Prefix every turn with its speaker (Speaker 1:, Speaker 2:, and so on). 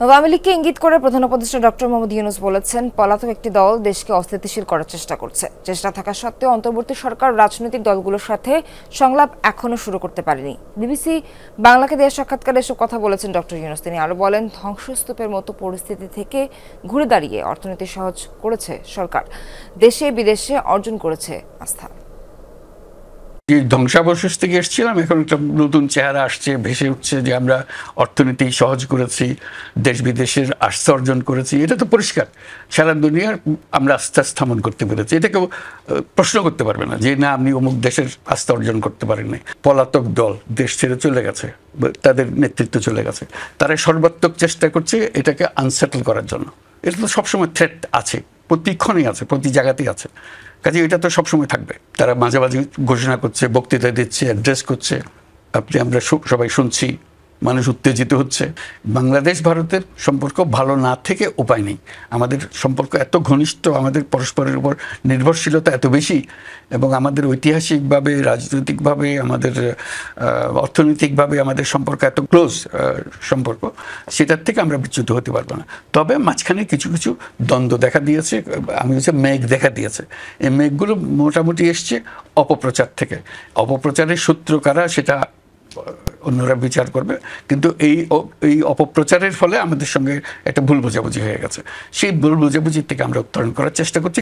Speaker 1: আওয়ামী লীগকে ইঙ্গিত করে প্রধান উপদেষ্টা ডক্টর মোহাম্মদ ইউনূস বলেছেন, পলাতক একটি দল দেশকে অস্থিতিশীল করার চেষ্টা করছে। চেষ্টা থাকা সত্ত্বেও অন্তর্বর্তী সরকার রাজনৈতিক দলগুলোর সাথে সংলাপ এখনো শুরু করতে পারেনি। বিবিসি বাংলাকে দেওয়া সাক্ষাৎকারে এসব কথা বলেছেন ডক্টর ইউনূস। তিনি আরো বলেন, ধ্বংসস্তূপের মতো পরিস্থিতি থেকে ঘুরে দাঁড়িয়ে অর্থনীতি সহজ করেছে সরকার, দেশে বিদেশে অর্জন করেছে আস্থা।
Speaker 2: ধ্বংসাবশেষ থেকে এসেছিলাম, এখন একটা নতুন চেহারা আসছে, ভেসে উঠছে যে আমরা অর্থনীতি সহজ করেছি, দেশ বিদেশের আস্থা অর্জন করেছি। এটা তো পরিষ্কার, সারা দুনিয়ার আমরা আস্থা স্থাপন করতে পেরেছি। এটা কেউ প্রশ্ন করতে পারবে না যে না আপনি অমুক দেশের আস্থা অর্জন করতে পারেননি। পলাতক দল দেশ ছেড়ে চলে গেছে, তাদের নেতৃত্ব চলে গেছে, তারা সর্বাত্মক চেষ্টা করছে এটাকে আনসেটল করার জন্য। এটা তো সবসময় থ্রেট আছে, প্রতিক্ষণেই আছে, প্রতি জায়গাতেই আছে। কাজে এটা তো সবসময় থাকবে। তারা মাঝে মাঝে ঘোষণা করছে, বক্তৃতা দিচ্ছে, অ্যাড্রেস করছে, আমরা সবাই শুনছি, মানুষ উত্তেজিত হচ্ছে। বাংলাদেশ ভারতের সম্পর্ক ভালো না থেকে উপায় নেই। আমাদের সম্পর্ক এত ঘনিষ্ঠ, আমাদের পরস্পরের উপর নির্ভরশীলতা এত বেশি, এবং আমাদের ঐতিহাসিকভাবে, রাজনৈতিকভাবে, আমাদের অর্থনৈতিকভাবে আমাদের সম্পর্ক এত ক্লোজ সম্পর্ক, সেটার থেকে আমরা বিচ্যুত হতে পারবো না। তবে মাঝখানে কিছু কিছু দ্বন্দ্ব দেখা দিয়েছে, আমি হচ্ছে মেঘ দেখা দিয়েছে। এই মেঘগুলো মোটামুটি এসছে অপপ্রচার থেকে। অপপ্রচারের সূত্র কারা সেটা অন্যরা বিচার করবে, কিন্তু এই অপপ্রচারের ফলে আমাদের সঙ্গে একটা ভুল বোঝাবুঝি হয়ে গেছে। সেই ভুল বোঝাবুঝি থেকে আমরা উত্তরণ করার চেষ্টা করছি।